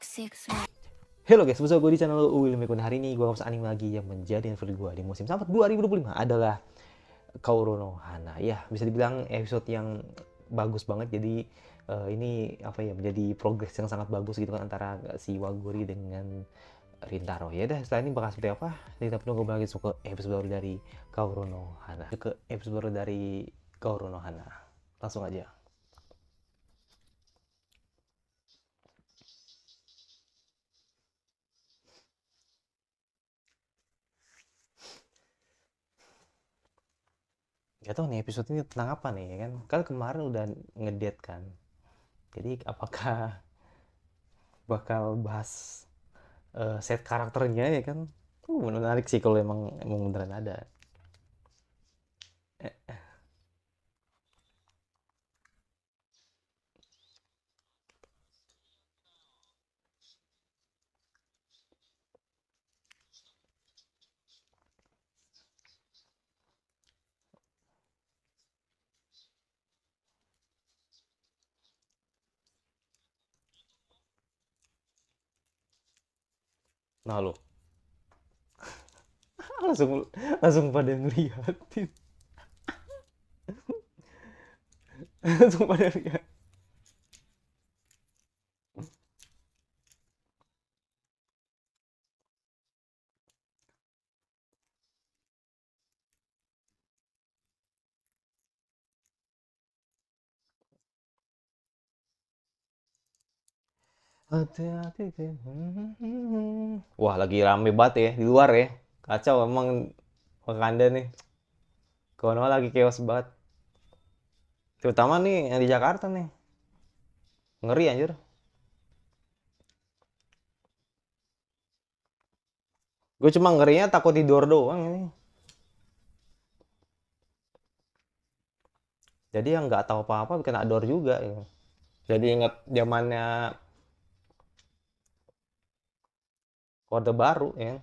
Halo guys, bersama gue di channel William Mekun. Hari ini gue akan anime lagi yang menjadi favorit gue di musim summer 2025 adalah Kaoru no Hana. Ya, bisa dibilang episode yang bagus banget. Jadi ini apa ya, menjadi progres yang sangat bagus gitu kan antara si Waguri dengan Rintaro. Ya udah, setelah ini bakal seperti apa? Kita perlu kembali lagi ke episode baru dari Kaoru no Hana. Ke episode baru dari Kaoru no Hana. Langsung aja. Gak tau nih episode ini tentang apa nih ya kan? Kan kemarin udah ngedate kan. Jadi apakah bakal bahas set karakternya ya kan? Menarik sih kalau emang beneran ada. Nah lo langsung langsung pada ngeliatin, langsung pada lihat. Hati-hati. Wah lagi rame banget ya di luar ya. Kacau emang Wakanda nih. Konoha lagi chaos banget. Terutama nih yang di Jakarta nih. Ngeri anjir. Gue cuma ngerinya takut tidur doang ini. Jadi yang nggak tahu apa-apa kena dor juga ya. Jadi inget zamannya Orde Baru ya.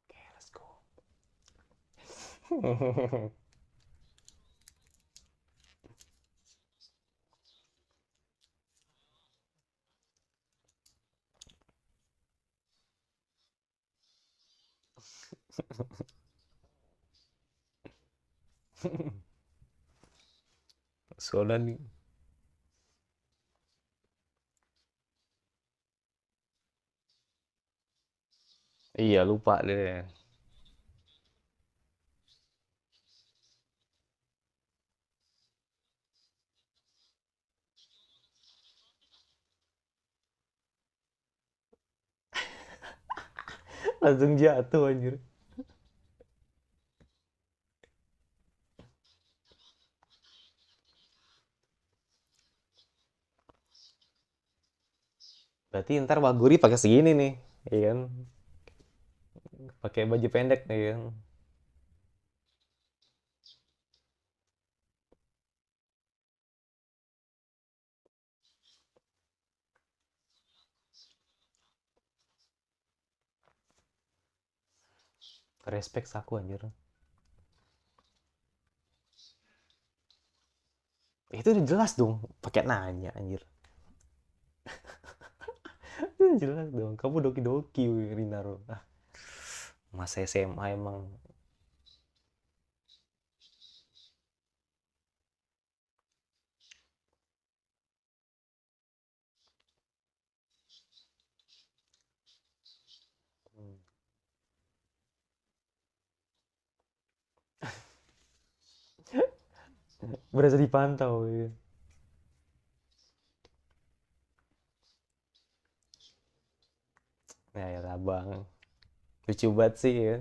Oke, let's go. Soalnya nih. Iya lupa deh. Langsung jatuh anjir. Berarti ntar Waguri pakai segini nih, iya kan? Pakai baju pendek nih kan? Respect aku anjir. Itu udah jelas dong, pakai nanya anjir. Itu udah jelas dong, kamu doki-doki Rinaro. Ah, masa SMA emang. Hmm. Berasa dipantau ya. Nah ya lah bang, lucu banget sih ya.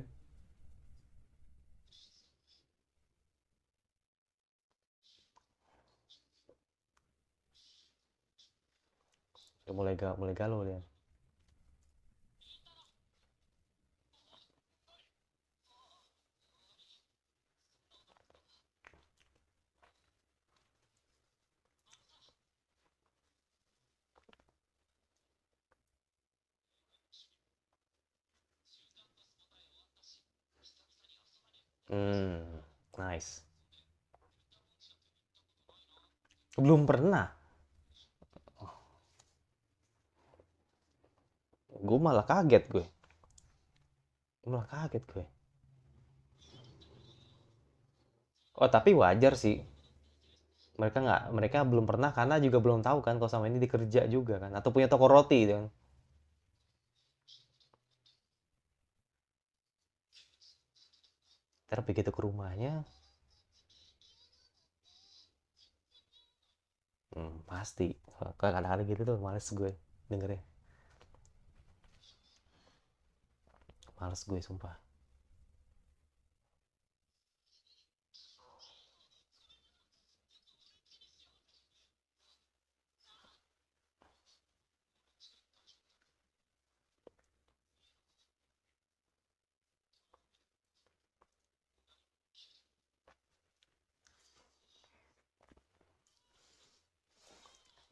Udah mulai galau dia. Hmm, nice. Belum pernah. Gue malah kaget gue. Malah kaget gue. Oh, tapi wajar sih. Mereka belum pernah karena juga belum tahu kan kalau sama ini dikerja juga kan atau punya toko roti gitu kan. Ntar begitu ke rumahnya, pasti. Kalau kadang-kadang gitu tuh males gue dengernya. Males gue sumpah.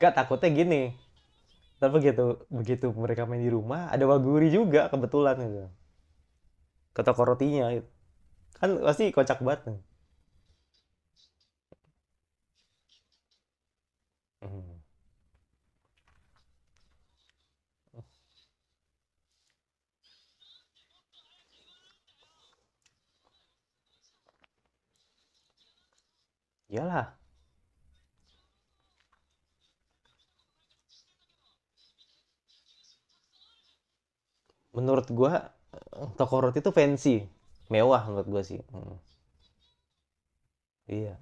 Gak takutnya gini. Tapi begitu begitu mereka main di rumah ada waguri juga kebetulan gitu. Ke toko rotinya gitu. Kan pasti kocak banget nih. Hmm. Iyalah, menurut gua toko roti itu fancy, mewah menurut gua sih. Iya,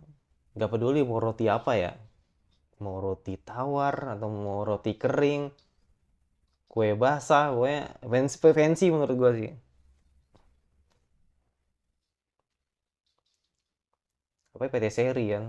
nggak peduli mau roti apa ya, mau roti tawar atau mau roti kering, kue basah, pokoknya fancy, fancy menurut gua sih. Apa PT Seri kan.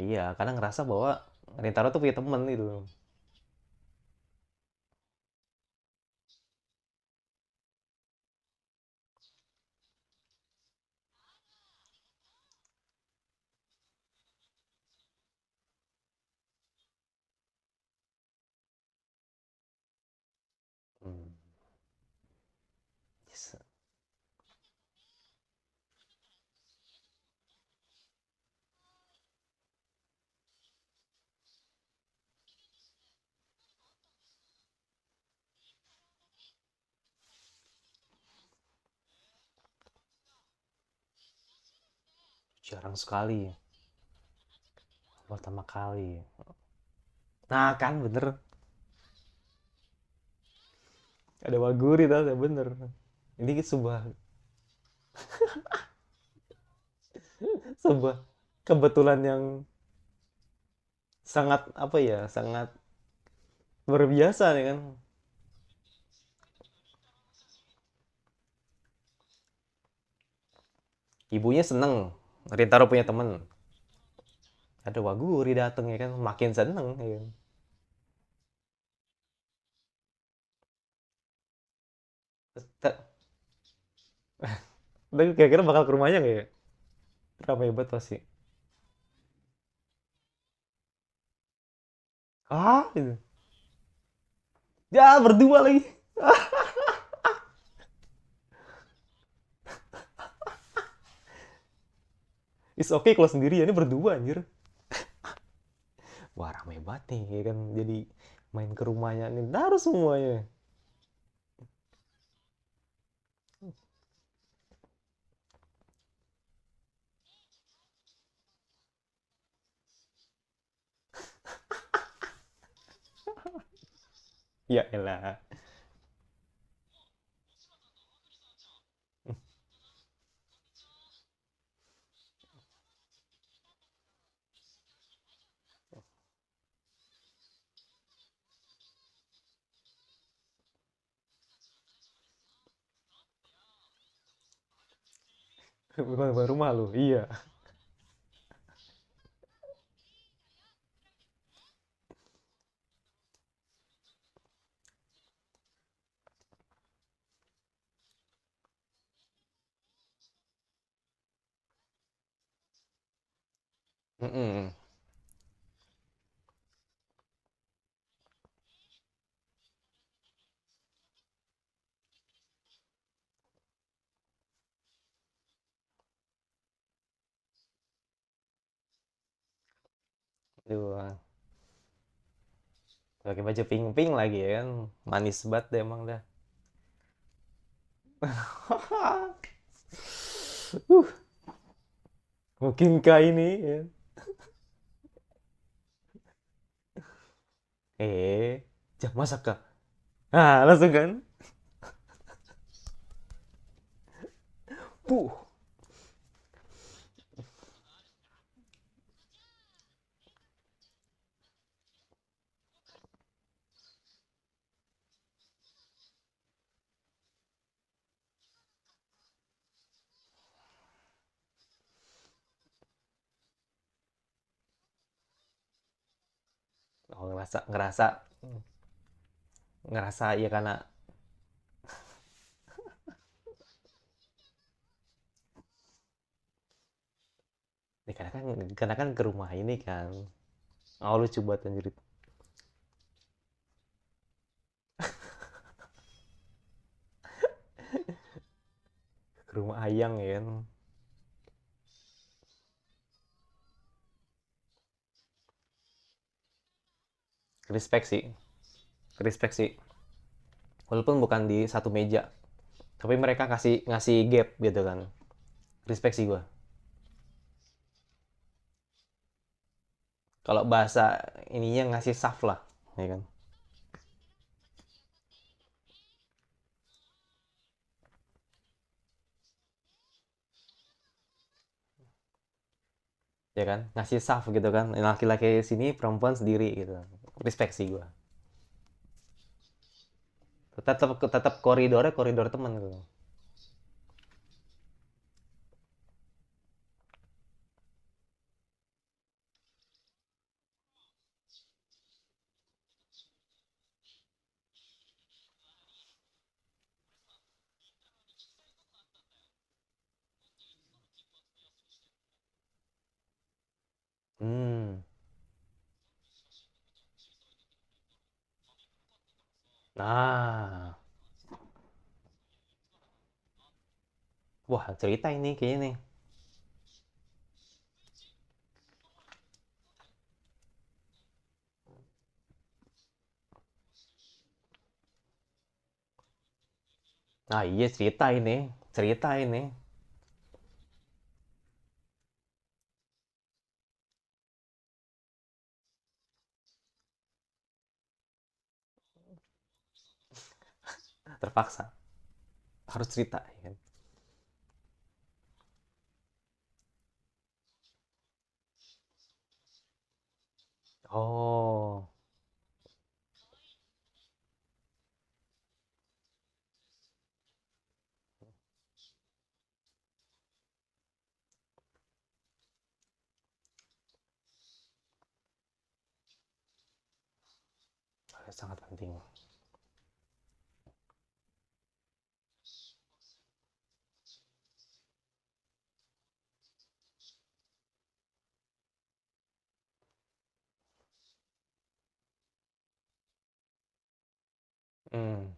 Iya, kadang ngerasa bahwa Rintaro tuh punya temen gitu. Hmm. Yes. Jarang sekali pertama kali. Nah kan bener, ada waguri tau, bener. Ini sebuah sebuah kebetulan yang sangat apa ya, sangat luar biasa nih kan. Ibunya seneng Rintaro punya temen, ada waguri dateng ya kan, makin seneng ya kan. Tapi kira-kira bakal ke rumahnya nggak ya? Ramai banget pasti. Ah, gitu. Ya berdua lagi. Is okay kalau sendiri ya, ini berdua anjir. Wah ramai banget nih ya kan, jadi main ke rumahnya nih harus semuanya. Ya elah. Bukan baru malu, iya. Mm-mm. Tuh, pakai baju pink-pink lagi ya kan. Manis banget deh emang dah. uh, Mungkinkah ini ya? Jam masak kah? Ah, langsung kan? Puh. Oh, ngerasa ngerasa ngerasa ya karena ya karena kan ke rumah ini kan. Oh, lucu buat anjir. Ke rumah ayang ya kan. Respect sih. Respect sih. Walaupun bukan di satu meja, tapi mereka kasih ngasih gap gitu kan. Respect sih gua. Kalau bahasa ininya ngasih saf lah, ya kan. Ya kan, ngasih saf gitu kan. Laki-laki sini, perempuan sendiri gitu. Respect sih gua. Tetap tetap koridornya koridor teman gitu. Hmm. Nah, wah cerita ini kayaknya nih. Nah iya cerita ini, cerita ini. Terpaksa harus cerita, ya kan. Oh, sangat penting. Hmm.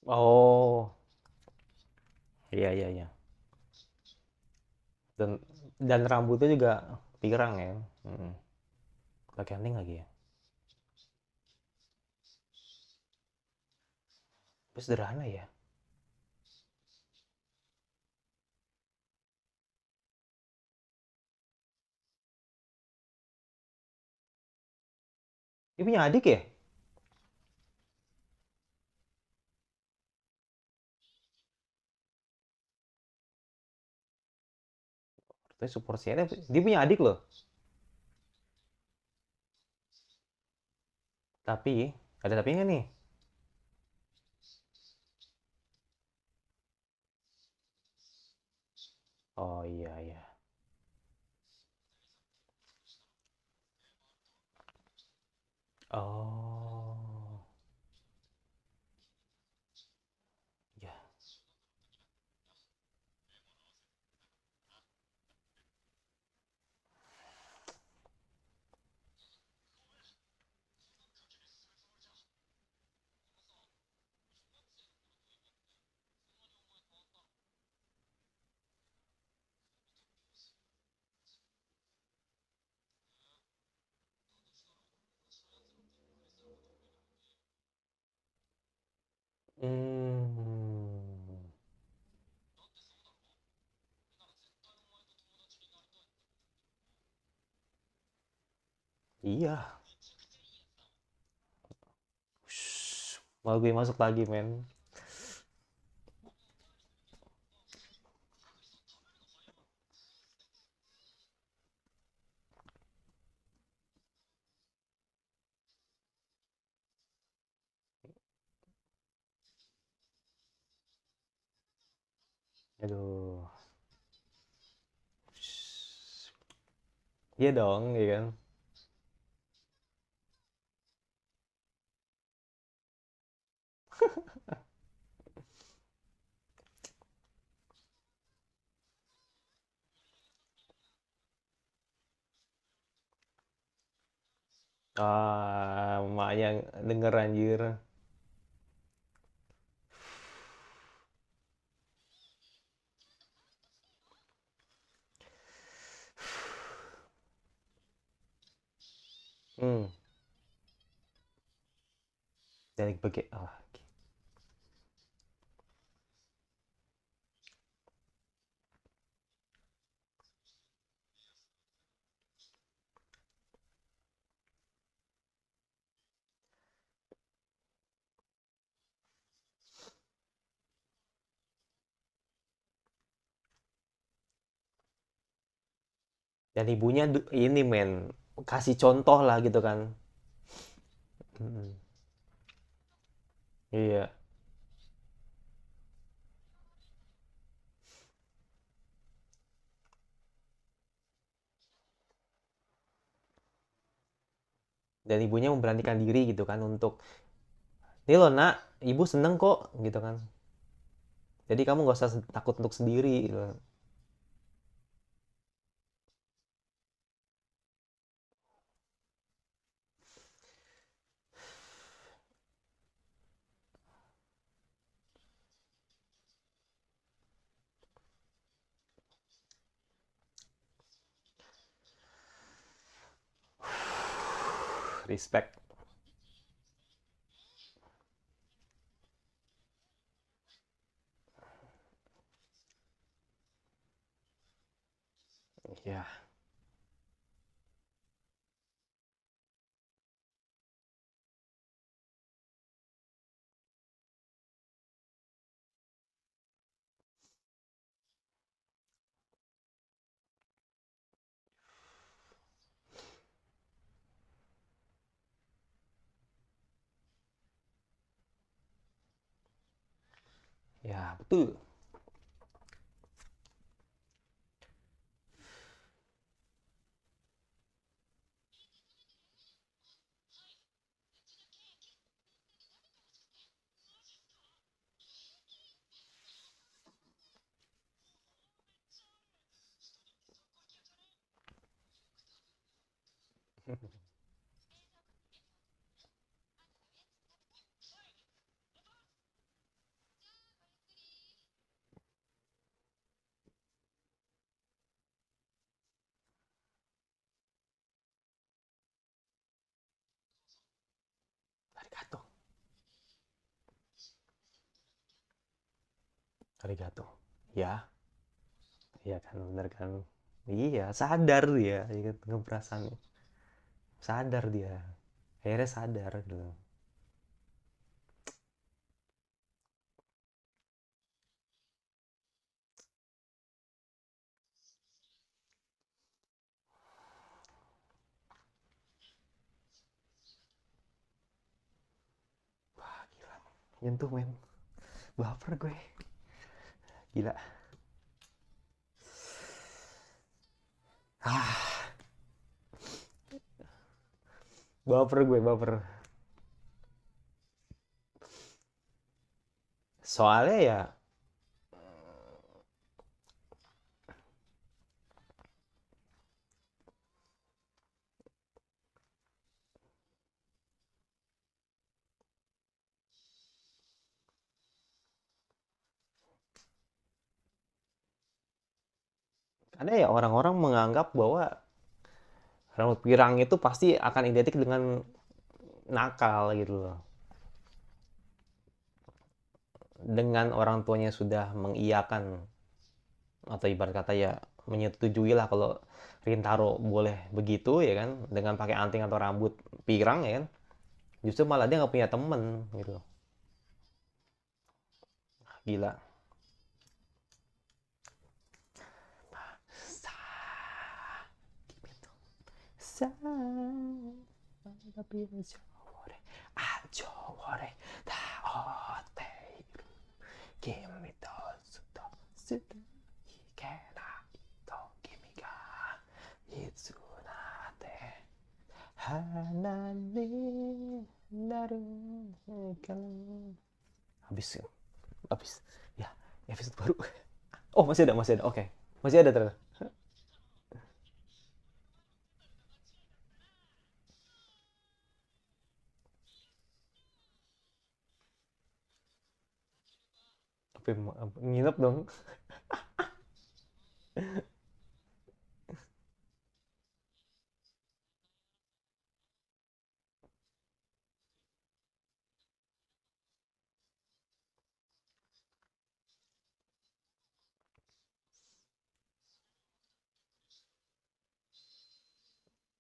Oh, iya iya iya. Dan rambutnya juga pirang ya. Mm. Pakai anting lagi ya. Tapi sederhana ya. Dia punya adik ya? Tapi support CNF, dia punya adik loh. Tapi, ada tapi nggak nih? Oh iya iya. Oh, ya. Hmm, iya. Shh, mau gue masuk lagi, men. Aduh. Shh. Iya dong, iya kan? Ah, emaknya denger anjir. Hmm, dari bagian, ah, oke. Dan ibunya ini men, kasih contoh lah gitu kan. Mm, iya. Dan ibunya memberanikan diri gitu kan untuk, ini loh nak, ibu seneng kok gitu kan. Jadi kamu nggak usah takut untuk sendiri gitu. Respect. Ya, ya betul. Arigato. Arigato. Ya, iya kan, bener kan. Iya, sadar dia, ya kan, ngeperasaan. Sadar dia. Akhirnya sadar gitu. Wah, gila. Nyentuh, men. Baper gue. Gila. Ah, baper gue, baper. Soalnya ya, ada ya orang-orang menganggap bahwa rambut pirang itu pasti akan identik dengan nakal gitu loh. Dengan orang tuanya sudah mengiyakan atau ibarat kata ya menyetujui lah kalau Rintaro boleh begitu ya kan dengan pakai anting atau rambut pirang ya kan justru malah dia nggak punya temen gitu loh. Gila. Habis ya, habis ya episode baru. Oh, masih ada, oke. Masih ada ternyata. Apa nginep dong.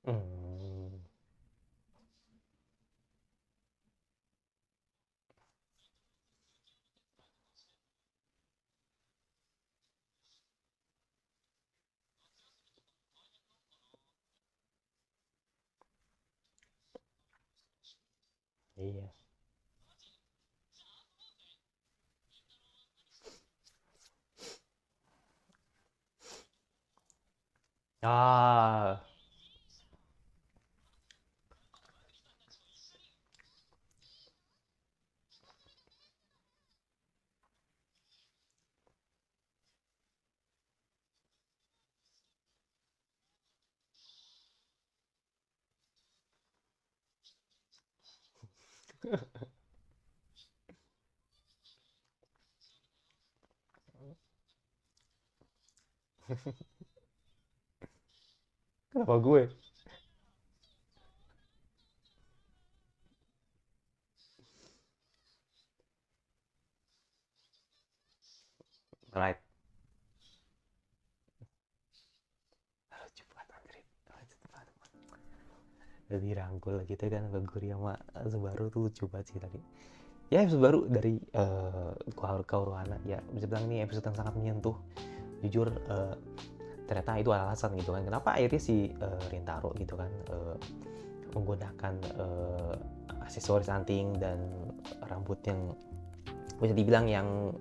Hmm, iya. Ah, kenapa gue? Right. Lucu banget anjir. Lucu banget. Udah dirangkul gitu kan Gaguri sama Subaru tuh lucu banget sih tadi. Ya episode baru dari Kaurohana ya bisa bilang ini episode yang sangat menyentuh. Jujur ternyata itu alasan gitu kan kenapa akhirnya si Rintaro gitu kan menggunakan aksesoris anting dan rambut yang bisa dibilang yang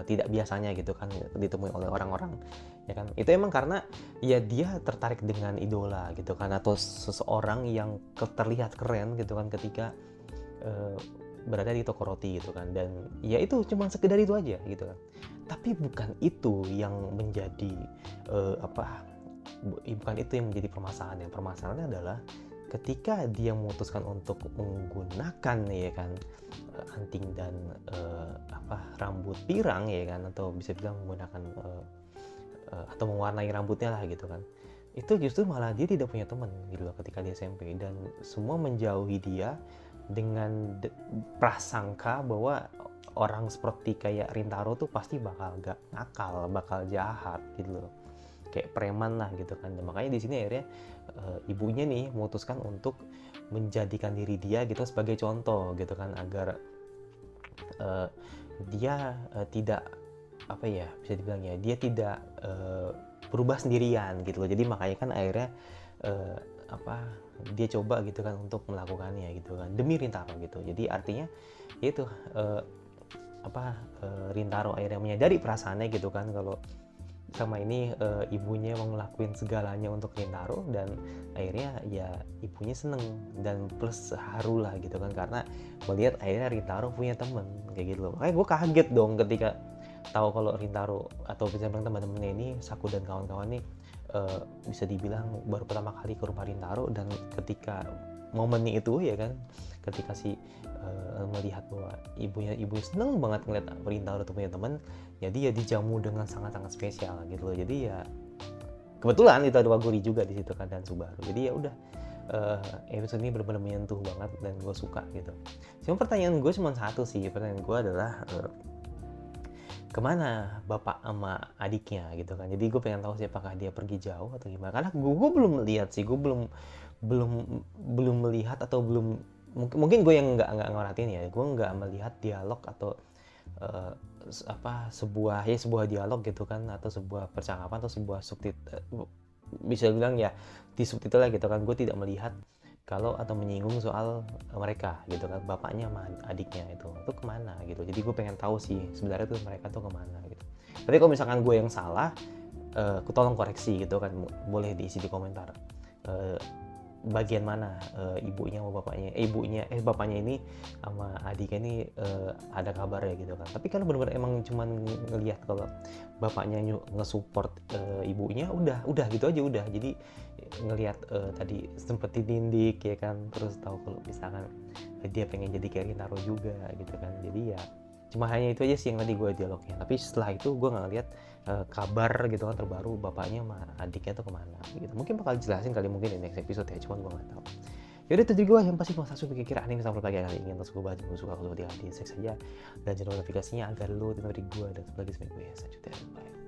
tidak biasanya gitu kan ditemui oleh orang-orang ya kan itu emang karena ya dia tertarik dengan idola gitu kan atau seseorang yang terlihat keren gitu kan ketika uh, berada di toko roti gitu kan dan ya itu cuma sekedar itu aja gitu kan tapi bukan itu yang menjadi apa bukan itu yang menjadi permasalahannya adalah ketika dia memutuskan untuk menggunakan ya kan anting dan apa rambut pirang ya kan atau bisa bilang menggunakan atau mewarnai rambutnya lah gitu kan itu justru malah dia tidak punya teman gitu loh ketika di SMP dan semua menjauhi dia dengan prasangka bahwa orang seperti kayak Rintaro tuh pasti bakal gak nakal, bakal jahat gitu loh, kayak preman lah gitu kan. Dan makanya di sini akhirnya ibunya nih memutuskan untuk menjadikan diri dia gitu sebagai contoh gitu kan, agar dia tidak apa ya, bisa dibilang ya, dia tidak berubah sendirian gitu loh. Jadi makanya kan akhirnya dia coba gitu kan untuk melakukannya gitu kan demi Rintaro gitu. Jadi artinya itu Rintaro akhirnya menyadari perasaannya gitu kan, kalau sama ini ibunya mau ngelakuin segalanya untuk Rintaro, dan akhirnya ya ibunya seneng dan plus haru lah gitu kan, karena melihat akhirnya Rintaro punya temen kayak gitu loh. Makanya gue kaget dong ketika tahu kalau Rintaro atau bisa bilang teman-temannya ini, Saku dan kawan-kawan nih bisa dibilang baru pertama kali ke rumah Rintaro. Dan ketika momennya itu ya kan, ketika melihat bahwa ibunya seneng banget ngeliat Rintaro tuh punya teman, jadi ya dijamu dengan sangat-sangat spesial gitu loh. Jadi ya kebetulan itu ada Waguri juga di situ kan, dan Subaru. Jadi ya udah, episode ini benar-benar menyentuh banget dan gue suka gitu. Cuma pertanyaan gue cuma satu sih, pertanyaan gue adalah kemana bapak sama adiknya gitu kan. Jadi gue pengen tahu sih apakah dia pergi jauh atau gimana, karena gue belum melihat sih, gue belum melihat atau belum, mungkin gue yang nggak ngeratin ya, gue nggak melihat dialog atau sebuah dialog gitu kan, atau sebuah percakapan atau sebuah bisa bilang ya di subtitle lah gitu kan. Gue tidak melihat kalau atau menyinggung soal mereka gitu kan, bapaknya sama adiknya itu kemana gitu. Jadi gue pengen tahu sih sebenarnya tuh mereka tuh kemana gitu. Tapi kalau misalkan gue yang salah, tolong koreksi gitu kan, boleh diisi di komentar bagian mana ibunya sama bapaknya ini sama adiknya ini ada kabar ya gitu kan. Tapi kan benar-benar emang cuman ngelihat kalau bapaknya nge-support ibunya, udah gitu aja udah. Jadi ngelihat tadi sempet ditindik ya kan, terus tahu kalau misalkan dia pengen jadi kayak Rintaro juga gitu kan. Jadi ya cuma hanya itu aja sih yang tadi gue dialognya. Tapi setelah itu gue nggak lihat kabar gitu kan terbaru bapaknya sama adiknya tuh kemana gitu. Mungkin bakal jelasin kali mungkin di next episode ya, cuman gue nggak tahu. Yaudah, itu gue yang pasti masa suka kira anime sampai pagi kali ingin terus gue bahas, gue suka kalau di seks saja, dan jangan notifikasinya agar lo tidak dari gue dan sebagai gue. Selanjutnya, bye.